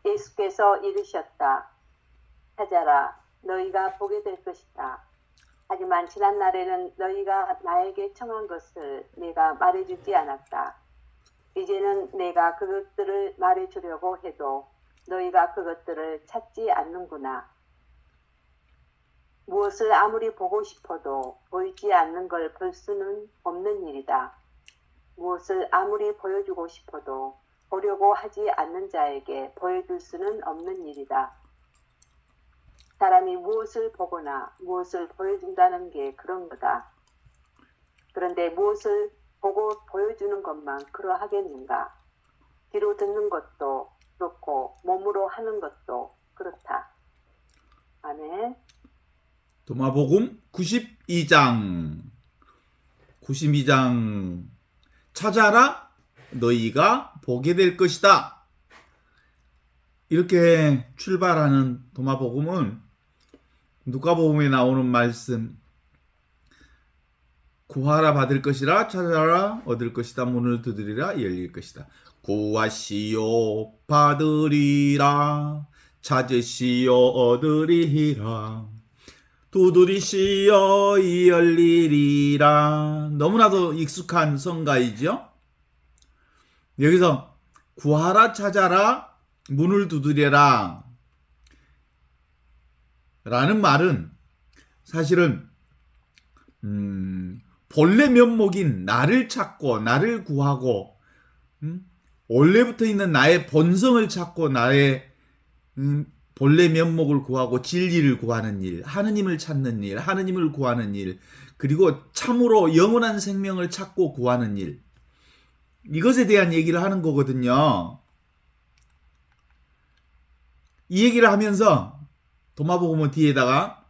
예수께서 이르셨다. 찾아라, 너희가 보게 될 것이다. 하지만 지난 날에는 너희가 나에게 청한 것을 내가 말해주지 않았다. 이제는 내가 그것들을 말해주려고 해도 너희가 그것들을 찾지 않는구나. 무엇을 아무리 보고 싶어도 보이지 않는 걸 볼 수는 없는 일이다. 무엇을 아무리 보여주고 싶어도 보려고 하지 않는 자에게 보여줄 수는 없는 일이다. 사람이 무엇을 보거나 무엇을 보여준다는 게 그런 거다. 그런데 무엇을 보고 보여주는 것만 그러하겠는가? 귀로 듣는 것도 그렇고 몸으로 하는 것도 그렇다. 아멘. 도마복음 92장 찾아라 너희가 보게 될 것이다. 이렇게 출발하는 도마복음은 누가복음에 나오는 말씀 구하라 받을 것이라 찾아라 얻을 것이다 문을 두드리라 열릴 것이다. 구하시오 받으리라 찾으시오 얻으리라 두드리시오 열리리라. 너무나도 익숙한 성가이죠. 여기서 구하라 찾아라 문을 두드려라 라는 말은 사실은 본래 면목인 나를 찾고 나를 구하고 원래부터 있는 나의 본성을 찾고 나의 본래 면목을 구하고 진리를 구하는 일, 하느님을 찾는 일, 하느님을 구하는 일, 그리고 참으로 영원한 생명을 찾고 구하는 일, 이것에 대한 얘기를 하는 거거든요. 이 얘기를 하면서 도마복음은 뒤에다가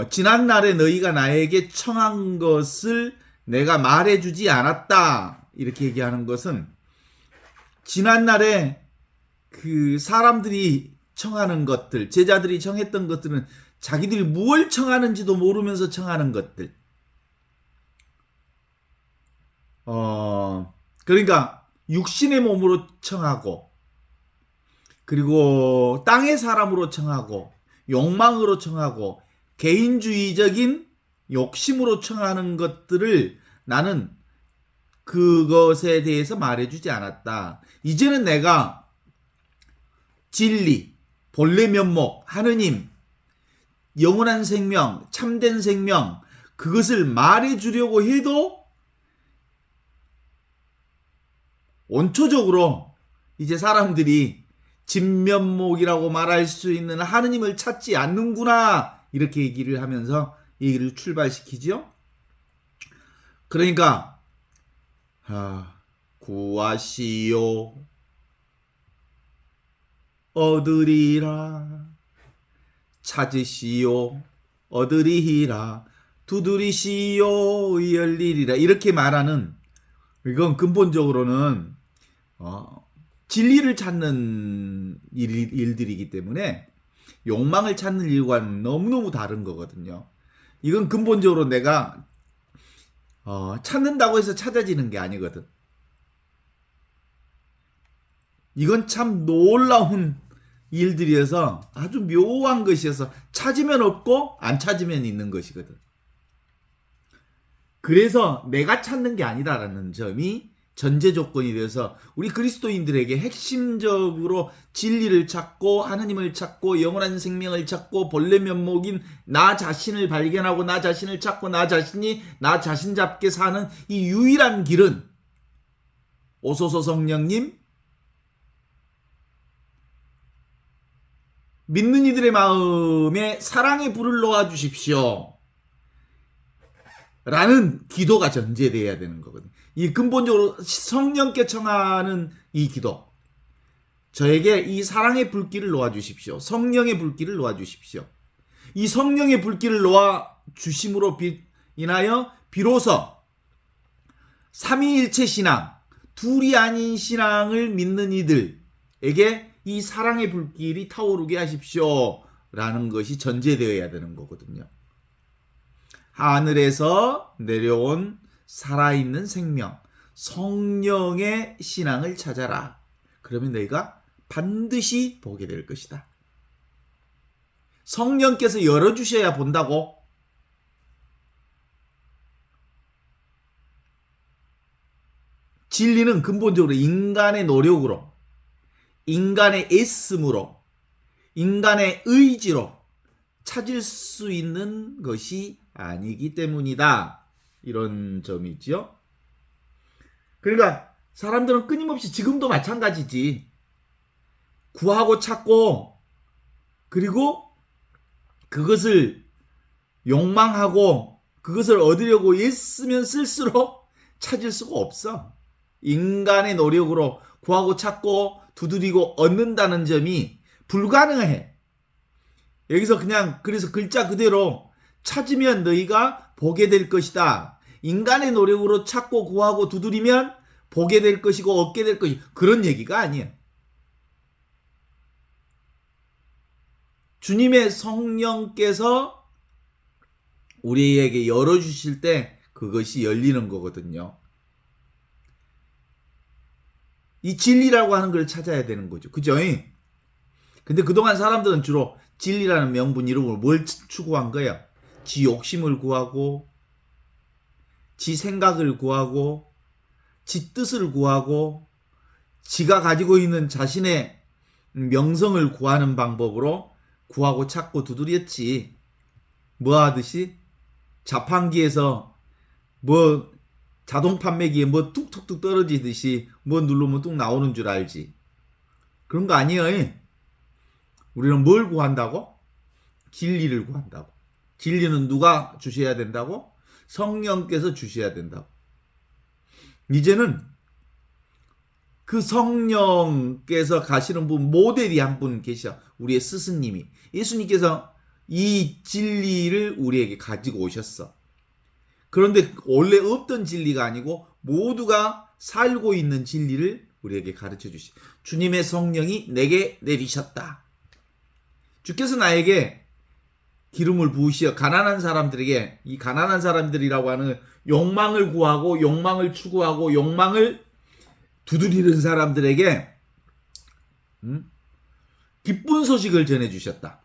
지난날에 너희가 나에게 청한 것을 내가 말해주지 않았다 이렇게 얘기하는 것은 지난날에 그 사람들이 청하는 것들, 제자들이 청했던 것들은 자기들이 무엇을 청하는지도 모르면서 청하는 것들. 그러니까 육신의 몸으로 청하고 그리고 땅의 사람으로 청하고 욕망으로 청하고 개인주의적인 욕심으로 청하는 것들을 나는 그것에 대해서 말해주지 않았다. 이제는 내가 진리, 본래 면목, 하느님, 영원한 생명, 참된 생명, 그것을 말해주려고 해도 원초적으로 이제 사람들이 진면목이라고 말할 수 있는 하느님을 찾지 않는구나 이렇게 얘기를 하면서 얘기를 출발시키죠. 그러니까 구하시오 얻으리라 찾으시오 얻으리라 두드리시오 열리리라 이렇게 말하는 이건 근본적으로는 진리를 찾는 일들이기 때문에 욕망을 찾는 일과는 너무너무 다른 거거든요. 이건 근본적으로 내가 찾는다고 해서 찾아지는 게 아니거든. 이건 참 놀라운 일들이어서 아주 묘한 것이어서 찾으면 없고 안 찾으면 있는 것이거든. 그래서 내가 찾는 게 아니다라는 점이 전제 조건이 되어서 우리 그리스도인들에게 핵심적으로 진리를 찾고 하느님을 찾고 영원한 생명을 찾고 본래 면목인 나 자신을 발견하고 나 자신을 찾고 나 자신이 나 자신 잡게 사는 이 유일한 길은 오소서 성령님 믿는 이들의 마음에 사랑의 불을 놓아 주십시오 라는 기도가 전제되어야 되는 거거든요. 이 근본적으로 성령께 청하는 이 기도, 저에게 이 사랑의 불길을 놓아 주십시오. 성령의 불길을 놓아 주십시오. 이 성령의 불길을 놓아 주심으로 인하여 비로소 삼위일체 신앙, 둘이 아닌 신앙을 믿는 이들에게 이 사랑의 불길이 타오르게 하십시오 라는 것이 전제되어야 되는 거거든요. 하늘에서 내려온 살아있는 생명, 성령의 신앙을 찾아라. 그러면 너희가 반드시 보게 될 것이다. 성령께서 열어주셔야 본다고. 진리는 근본적으로 인간의 노력으로, 인간의 애씀으로, 인간의 의지로 찾을 수 있는 것이 아니기 때문이다. 이런 점이죠. 그러니까 사람들은 끊임없이 지금도 마찬가지지. 구하고 찾고 그리고 그것을 욕망하고 그것을 얻으려고 애쓰면 쓸수록 찾을 수가 없어. 인간의 노력으로 구하고 찾고 두드리고 얻는다는 점이 불가능해. 여기서 그냥 그래서 글자 그대로 찾으면 너희가 보게 될 것이다. 인간의 노력으로 찾고 구하고 두드리면 보게 될 것이고 얻게 될 것이 그런 얘기가 아니야. 주님의 성령께서 우리에게 열어주실 때 그것이 열리는 거거든요. 이 진리라고 하는 걸 찾아야 되는 거죠. 그죠? 근데 그동안 사람들은 주로 진리라는 명분 이름으로 뭘 추구한 거예요? 지 욕심을 구하고, 지 생각을 구하고, 지 뜻을 구하고, 지가 가지고 있는 자신의 명성을 구하는 방법으로 구하고 찾고 두드렸지. 뭐 하듯이? 자판기에서 뭐 자동 판매기에 뭐 뚝뚝뚝 떨어지듯이 뭐 누르면 뚝 나오는 줄 알지. 그런 거 아니에요. 우리는 뭘 구한다고? 진리를 구한다고. 진리는 누가 주셔야 된다고? 성령께서 주셔야 된다고. 이제는 그 성령께서 가시는 분 모델이 한 분 계셔. 우리의 스승님이. 예수님께서 이 진리를 우리에게 가지고 오셨어. 그런데 원래 없던 진리가 아니고 모두가 살고 있는 진리를 우리에게 가르쳐 주시. 주님의 성령이 내게 내리셨다. 주께서 나에게 기름을 부으시어 가난한 사람들에게, 이 가난한 사람들이라고 하는 욕망을 구하고 욕망을 추구하고 욕망을 두드리는 사람들에게 기쁜 소식을 전해주셨다.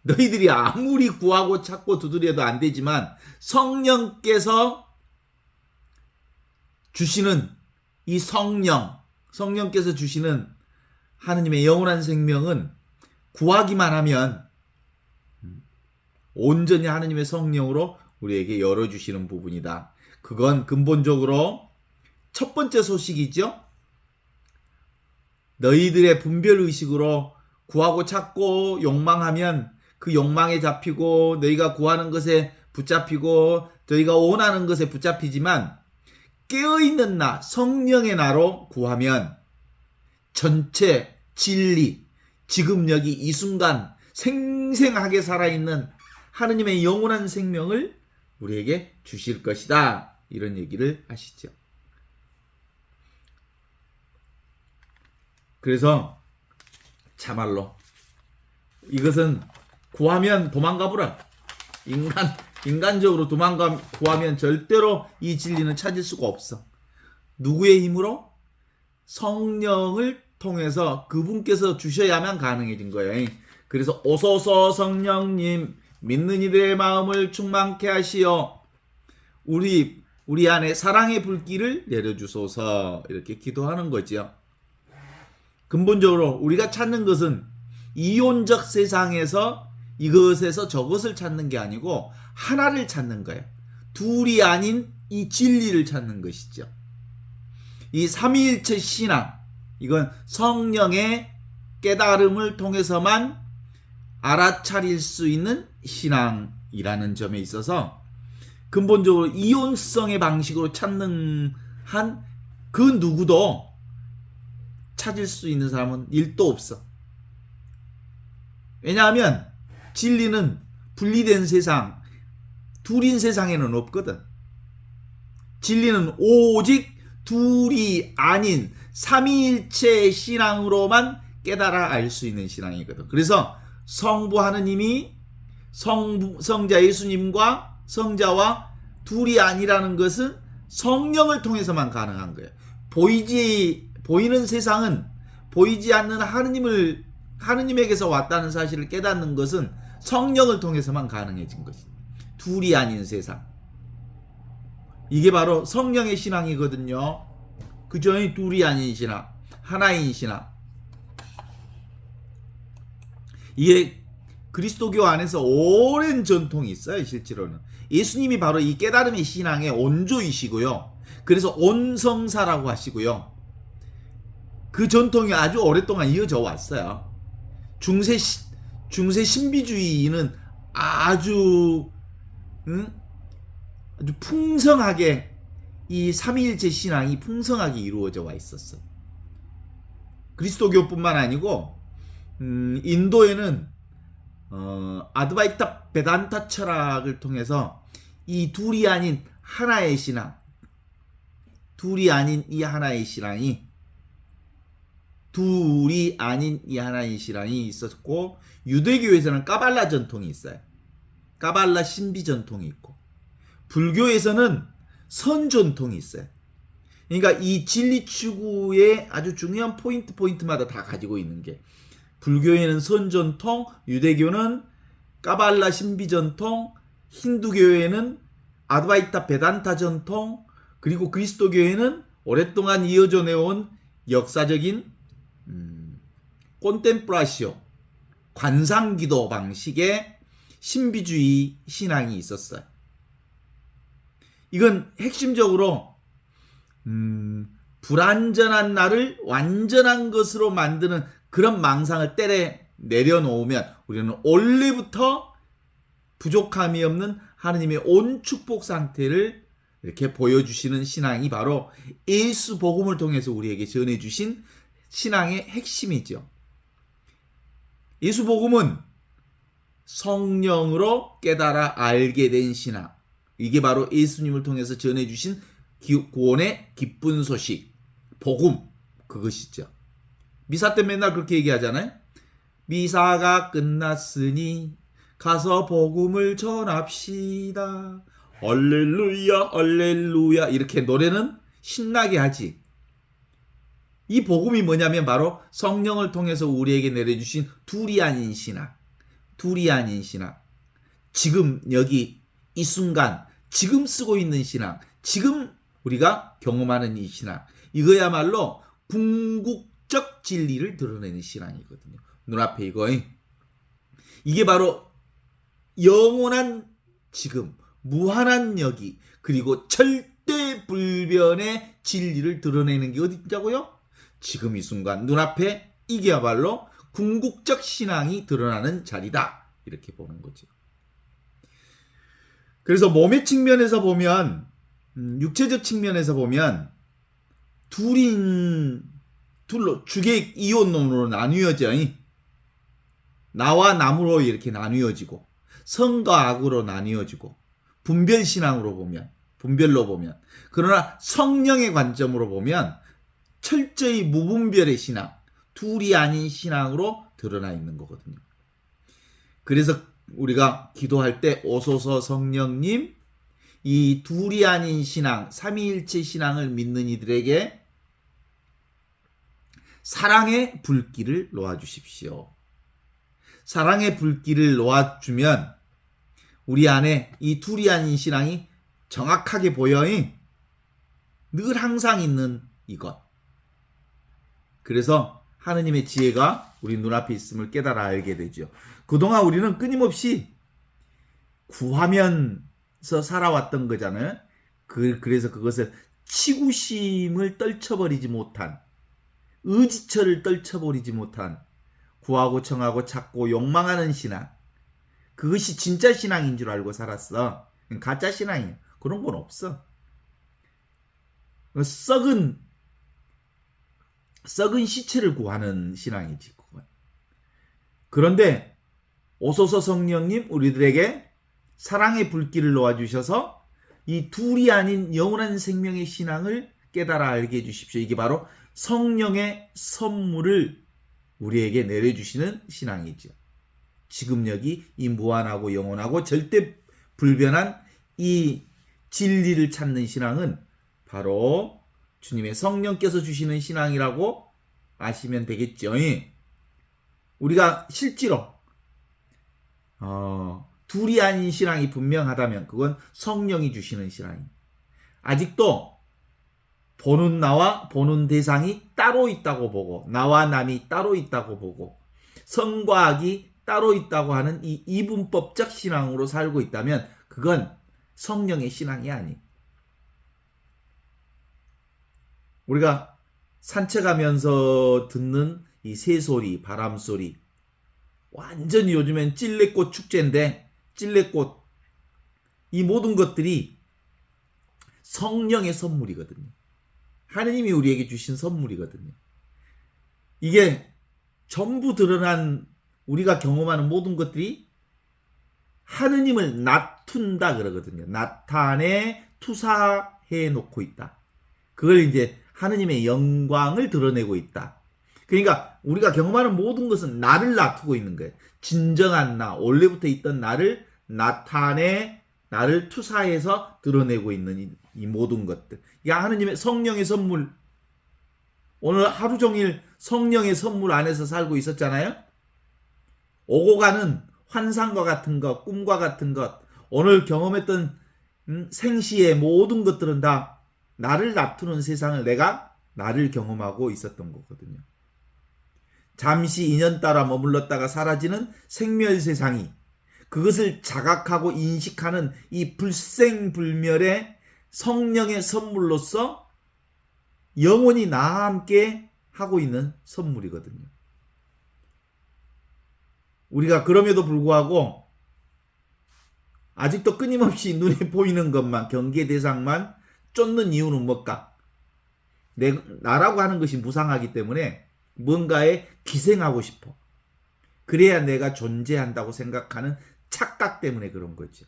너희들이 아무리 구하고 찾고 두드려도 안 되지만 성령께서 주시는 이 성령께서 주시는 하느님의 영원한 생명은 구하기만 하면 온전히 하느님의 성령으로 우리에게 열어주시는 부분이다. 그건 근본적으로 첫 번째 소식이죠. 너희들의 분별의식으로 구하고 찾고 욕망하면 그 욕망에 잡히고 너희가 구하는 것에 붙잡히고 너희가 원하는 것에 붙잡히지만 깨어있는 나, 성령의 나로 구하면 전체 진리, 지금 여기 이 순간 생생하게 살아있는 하느님의 영원한 생명을 우리에게 주실 것이다. 이런 얘기를 하시죠. 그래서 참말로 이것은 구하면 도망가보라. 인간적으로 구하면 절대로 이 진리는 찾을 수가 없어. 누구의 힘으로? 성령을 통해서 그분께서 주셔야만 가능해진 거예요. 그래서 오소서 성령님 믿는 이들의 마음을 충만케 하시어 우리 안에 사랑의 불길을 내려주소서 이렇게 기도하는 거죠. 근본적으로 우리가 찾는 것은 이혼적 세상에서 이것에서 저것을 찾는 게 아니고 하나를 찾는 거예요. 둘이 아닌 이 진리를 찾는 것이죠. 이 삼위일체 신앙, 이건 성령의 깨달음을 통해서만 알아차릴 수 있는 신앙이라는 점에 있어서 근본적으로 이혼성의 방식으로 찾는 한 그 누구도 찾을 수 있는 사람은 일도 없어. 왜냐하면 진리는 분리된 세상, 둘인 세상에는 없거든. 진리는 오직 둘이 아닌 삼위일체의 신앙으로만 깨달아 알 수 있는 신앙이거든. 그래서 성부 하느님이 성자 예수님과 성자와 둘이 아니라는 것은 성령을 통해서만 가능한 거예요. 보이는 세상은 보이지 않는 하느님에게서 왔다는 사실을 깨닫는 것은 성령을 통해서만 가능해진 것입니다. 둘이 아닌 세상. 이게 바로 성령의 신앙이거든요. 그죠? 둘이 아닌 신앙, 하나인 신앙. 이게 그리스도교 안에서 오랜 전통이 있어요. 실제로는 예수님이 바로 이 깨달음의 신앙의 원조이시고요. 그래서 온성사라고 하시고요. 그 전통이 아주 오랫동안 이어져 왔어요. 중세 신비주의는 아주 풍성하게 이 삼위일체 신앙이 풍성하게 이루어져 와 있었어. 그리스도교뿐만 아니고 인도에는 아드바이타 베단타 철학을 통해서 이 둘이 아닌 하나의 신앙, 둘이 아닌 이 하나의 신앙이 있었고, 유대교에서는 까발라 전통이 있어요. 까발라 신비 전통이 있고, 불교에서는 선 전통이 있어요. 그러니까 이 진리 추구의 아주 중요한 포인트마다 다 가지고 있는 게, 불교에는 선 전통, 유대교는 까발라 신비 전통, 힌두교에는 아드바이타 베단타 전통, 그리고 그리스도교에는 오랫동안 이어져 내온 역사적인 콘템플라시오, 관상기도 방식의 신비주의 신앙이 있었어요. 이건 핵심적으로 불완전한 나를 완전한 것으로 만드는 그런 망상을 내려놓으면 우리는 원래부터 부족함이 없는 하느님의 온 축복 상태를 이렇게 보여주시는 신앙이 바로 예수 복음을 통해서 우리에게 전해주신 신앙의 핵심이죠. 예수 복음은 성령으로 깨달아 알게 된 신앙. 이게 바로 예수님을 통해서 전해주신 구원의 기쁜 소식, 복음, 그것이죠. 미사 때 맨날 그렇게 얘기하잖아요. 미사가 끝났으니 가서 복음을 전합시다. 할렐루야, 할렐루야. 이렇게 노래는 신나게 하지. 이 복음이 뭐냐면 바로 성령을 통해서 우리에게 내려주신 둘이 아닌 신앙. 지금 여기 이 순간 지금 쓰고 있는 신앙. 지금 우리가 경험하는 이 신앙. 이거야말로 궁극적 진리를 드러내는 신앙이거든요. 눈앞에 이거. 이게 바로 영원한 지금, 무한한 여기, 그리고 절대불변의 진리를 드러내는 게 어디냐고요? 지금 이 순간 눈앞에 이게야말로 궁극적 신앙이 드러나는 자리다. 이렇게 보는 거죠. 그래서 몸의 측면에서 보면, 육체적 측면에서 보면 둘로 주객 이혼론으로 나뉘어져. 나와 남으로 이렇게 나뉘어지고, 성과 악으로 나뉘어지고, 분별로 보면, 그러나 성령의 관점으로 보면 철저히 무분별의 신앙, 둘이 아닌 신앙으로 드러나 있는 거거든요. 그래서 우리가 기도할 때 오소서 성령님, 이 둘이 아닌 신앙, 삼위일체 신앙을 믿는 이들에게 사랑의 불길을 놓아주십시오. 사랑의 불길을 놓아주면 우리 안에 이 둘이 아닌 신앙이 정확하게 보여. 늘 항상 있는 이것. 그래서 하느님의 지혜가 우리 눈앞에 있음을 깨달아 알게 되죠. 그동안 우리는 끊임없이 구하면서 살아왔던 거잖아요. 그래서 그것을 치구심을 떨쳐버리지 못한, 의지처를 떨쳐버리지 못한, 구하고 청하고 찾고 욕망하는 신앙. 그것이 진짜 신앙인 줄 알고 살았어. 가짜 신앙이야. 그런 건 없어. 썩은 시체를 구하는 신앙이지. 그런데 오소서 성령님, 우리들에게 사랑의 불길을 놓아주셔서 이 둘이 아닌 영원한 생명의 신앙을 깨달아 알게 해주십시오. 이게 바로 성령의 선물을 우리에게 내려주시는 신앙이죠. 지금 여기 이 무한하고 영원하고 절대 불변한 이 진리를 찾는 신앙은 바로 주님의 성령께서 주시는 신앙이라고 아시면 되겠죠. 우리가 실제로 둘이 아닌 신앙이 분명하다면 그건 성령이 주시는 신앙이 아직도 보는 나와 보는 대상이 따로 있다고 보고 나와 남이 따로 있다고 보고 성과 악이 따로 있다고 하는 이 이분법적 신앙으로 살고 있다면 그건 성령의 신앙이 아니. 우리가 산책하면서 듣는 이 새소리, 바람소리 완전히 요즘엔 찔레꽃 축제인데 찔레꽃 이 모든 것들이 성령의 선물이거든요. 하느님이 우리에게 주신 선물이거든요. 이게 전부 드러난 우리가 경험하는 모든 것들이 하느님을 나툰다 그러거든요. 나타내 투사해 놓고 있다. 그걸 이제 하느님의 영광을 드러내고 있다. 그러니까 우리가 경험하는 모든 것은 나를 나투고 있는 거예요. 진정한 나, 원래부터 있던 나를 나타내 나를 투사해서 드러내고 있는 이 모든 것들. 이게 하느님의 성령의 선물. 오늘 하루 종일 성령의 선물 안에서 살고 있었잖아요. 오고 가는 환상과 같은 것, 꿈과 같은 것, 오늘 경험했던 생시의 모든 것들은 다 나를 납두는 세상을 내가 나를 경험하고 있었던 거거든요. 잠시 인연 따라 머물렀다가 사라지는 생멸 세상이 그것을 자각하고 인식하는 이 불생불멸의 성령의 선물로서 영원히 나와 함께 하고 있는 선물이거든요. 우리가 그럼에도 불구하고 아직도 끊임없이 눈에 보이는 것만 경계 대상만 쫓는 이유는 뭘까? 나라고 하는 것이 무상하기 때문에 뭔가에 기생하고 싶어. 그래야 내가 존재한다고 생각하는 착각 때문에 그런 거죠.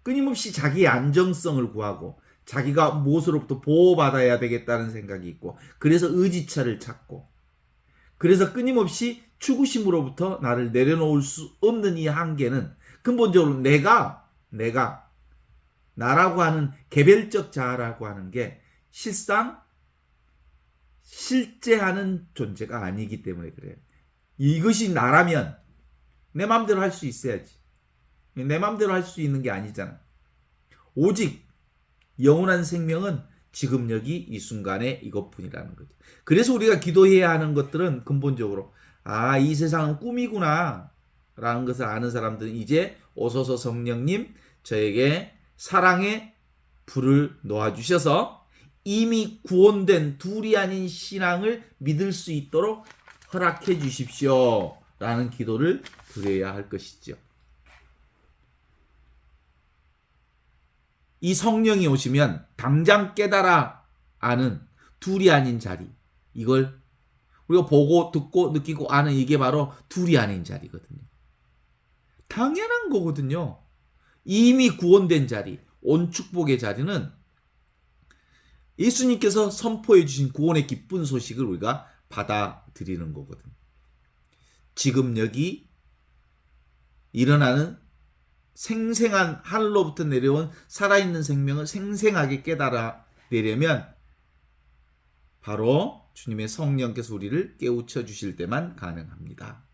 끊임없이 자기의 안정성을 구하고 자기가 무엇으로부터 보호받아야 되겠다는 생각이 있고 그래서 의지처를 찾고 그래서 끊임없이 죽으심으로부터 나를 내려놓을 수 없는 이 한계는 근본적으로 내가 나라고 하는 개별적 자아라고 하는 게 실상 실제하는 존재가 아니기 때문에 그래요. 이것이 나라면 내 마음대로 할 수 있어야지. 내 마음대로 할 수 있는 게 아니잖아. 오직 영원한 생명은 지금 여기 이 순간에 이것뿐이라는 거죠. 그래서 우리가 기도해야 하는 것들은 근본적으로 이 세상은 꿈이구나 라는 것을 아는 사람들은 이제 오소서 성령님 저에게 사랑의 불을 놓아주셔서 이미 구원된 둘이 아닌 신앙을 믿을 수 있도록 허락해 주십시오 라는 기도를 드려야 할 것이죠. 이 성령이 오시면 당장 깨달아 아는 둘이 아닌 자리, 이걸 우리가 보고 듣고 느끼고 아는 이게 바로 둘이 아닌 자리거든요. 당연한 거거든요. 이미 구원된 자리, 온 축복의 자리는 예수님께서 선포해 주신 구원의 기쁜 소식을 우리가 받아들이는 거거든요. 지금 여기 일어나는 생생한 하늘로부터 내려온 살아있는 생명을 생생하게 깨달아 내려면 바로 주님의 성령께서 우리를 깨우쳐 주실 때만 가능합니다.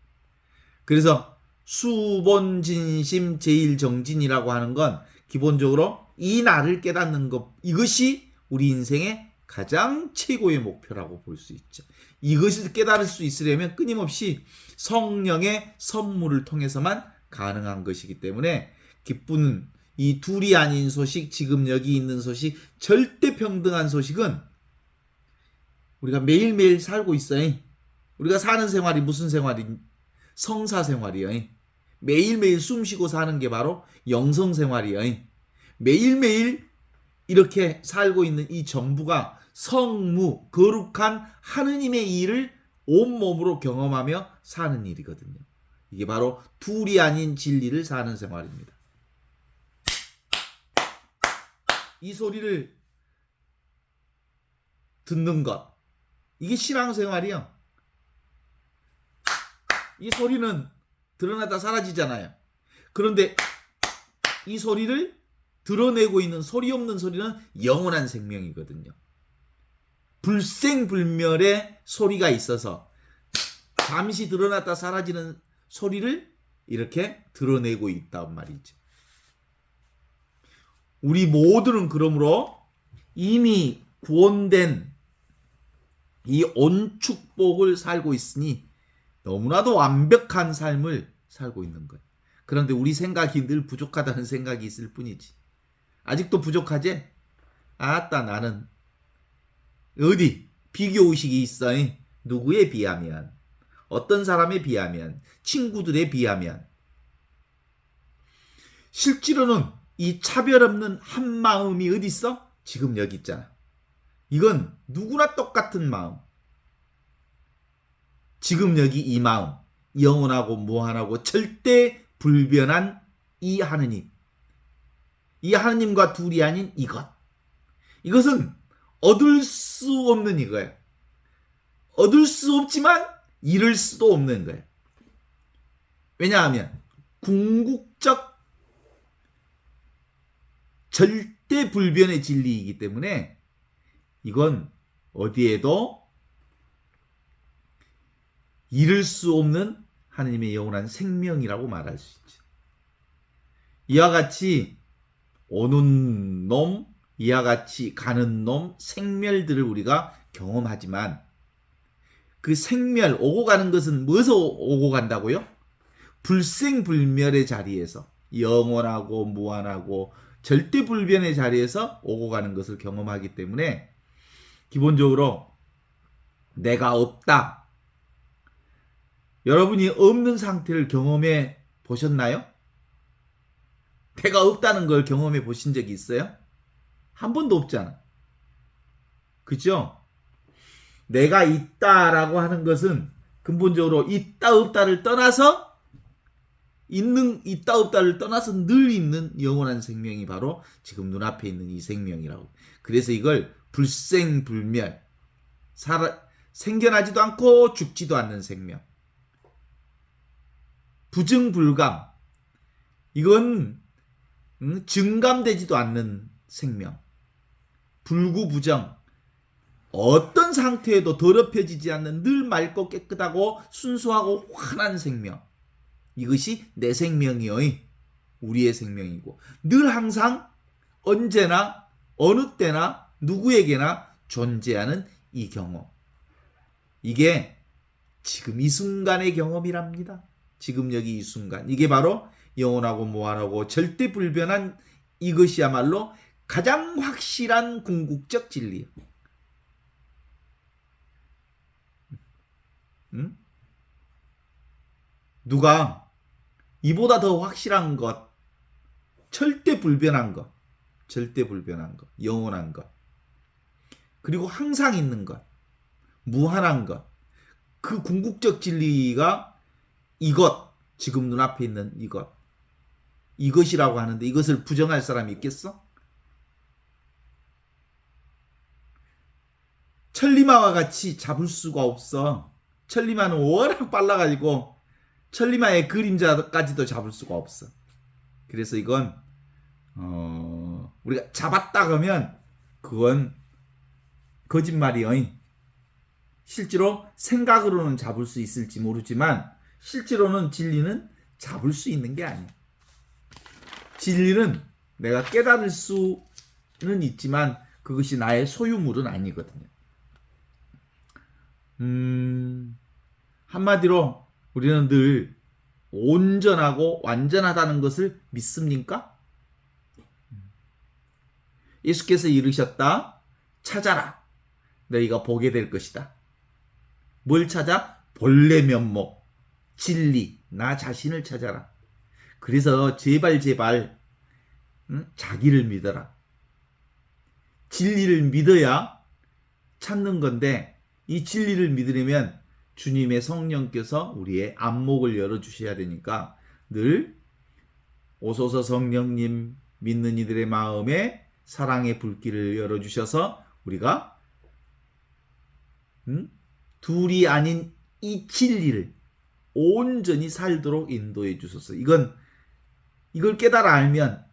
그래서 수본진심 제일정진이라고 하는 건 기본적으로 이 나를 깨닫는 것, 이것이 우리 인생의 가장 최고의 목표라고 볼 수 있죠. 이것을 깨달을 수 있으려면 끊임없이 성령의 선물을 통해서만 가능한 것이기 때문에 기쁜 이 둘이 아닌 소식, 지금 여기 있는 소식, 절대 평등한 소식은 우리가 매일매일 살고 있어요. 우리가 사는 생활이 무슨 생활이? 성사 생활이에요. 매일매일 숨쉬고 사는 게 바로 영성 생활이에요. 매일매일 이렇게 살고 있는 이 정부가 성무, 거룩한 하느님의 일을 온몸으로 경험하며 사는 일이거든요. 이게 바로 둘이 아닌 진리를 사는 생활입니다. 이 소리를 듣는 것, 이게 신앙생활이요. 이 소리는 드러나다 사라지잖아요. 그런데 이 소리를 드러내고 있는 소리 없는 소리는 영원한 생명이거든요. 불생불멸의 소리가 있어서 잠시 드러났다 사라지는 소리를 이렇게 드러내고 있단 말이죠. 우리 모두는 그러므로 이미 구원된 이 온 축복을 살고 있으니 너무나도 완벽한 삶을 살고 있는 거예요. 그런데 우리 생각이 늘 부족하다는 생각이 있을 뿐이지. 아직도 부족하지? 아따 나는 어디 비교의식이 있어? 누구에 비하면? 어떤 사람에 비하면? 친구들에 비하면? 실제로는 이 차별 없는 한 마음이 어디 있어? 지금 여기 있잖아. 이건 누구나 똑같은 마음. 지금 여기 이 마음. 영원하고 무한하고 절대 불변한 이 하느님. 이 하느님과 둘이 아닌 이것. 이것은 얻을 수 없는 이거예요. 얻을 수 없지만 잃을 수도 없는 거예요. 왜냐하면 궁극적 절대 불변의 진리이기 때문에 이건 어디에도 잃을 수 없는 하느님의 영원한 생명이라고 말할 수 있죠. 이와 같이 오는 놈, 이와 같이 가는 놈, 생멸들을 우리가 경험하지만 그 생멸, 오고 가는 것은 무엇으로 오고 간다고요? 불생불멸의 자리에서 영원하고 무한하고 절대불변의 자리에서 오고 가는 것을 경험하기 때문에 기본적으로 내가 없다. 여러분이 없는 상태를 경험해 보셨나요? 내가 없다는 걸 경험해 보신 적이 있어요? 한 번도 없잖아. 그죠? 내가 있다라고 하는 것은 근본적으로 있다 없다를 떠나서 있다 없다를 떠나서 늘 있는 영원한 생명이 바로 지금 눈앞에 있는 이 생명이라고. 그래서 이걸 불생불멸, 생겨나지도 않고 죽지도 않는 생명. 부증불감, 이건 증감되지도 않는 생명. 불구부정, 어떤 상태에도 더럽혀지지 않는 늘 맑고 깨끗하고 순수하고 환한 생명. 이것이 내 생명이요. 우리의 생명이고 늘 항상 언제나 어느 때나 누구에게나 존재하는 이 경험. 이게 지금 이 순간의 경험이랍니다. 지금 여기 이 순간. 이게 바로 영원하고 무한하고 절대 불변한 이것이야말로 가장 확실한 궁극적 진리예요. 누가 이보다 더 확실한 것, 절대 불변한 것, 영원한 것, 그리고 항상 있는 것, 무한한 것, 그 궁극적 진리가 이것, 지금 눈앞에 있는 이것이라고 하는데 이것을 부정할 사람이 있겠어? 천리마와 같이 잡을 수가 없어. 천리마는 워낙 빨라가지고 천리마의 그림자까지도 잡을 수가 없어. 그래서 이건 우리가 잡았다 그러면 그건 거짓말이요. 실제로 생각으로는 잡을 수 있을지 모르지만 실제로는 진리는 잡을 수 있는 게 아니야. 진리는 내가 깨달을 수는 있지만 그것이 나의 소유물은 아니거든요. 한마디로 우리는 늘 온전하고 완전하다는 것을 믿습니까? 예수께서 이르셨다. 찾아라. 너희가 보게 될 것이다. 뭘 찾아? 본래 면목, 진리, 나 자신을 찾아라. 그래서 제발 자기를 믿어라. 진리를 믿어야 찾는 건데 이 진리를 믿으려면 주님의 성령께서 우리의 안목을 열어주셔야 되니까 늘 오소서 성령님, 믿는 이들의 마음에 사랑의 불길을 열어주셔서 우리가 둘이 아닌 이 진리를 온전히 살도록 인도해 주소서. 이걸 깨달아 알면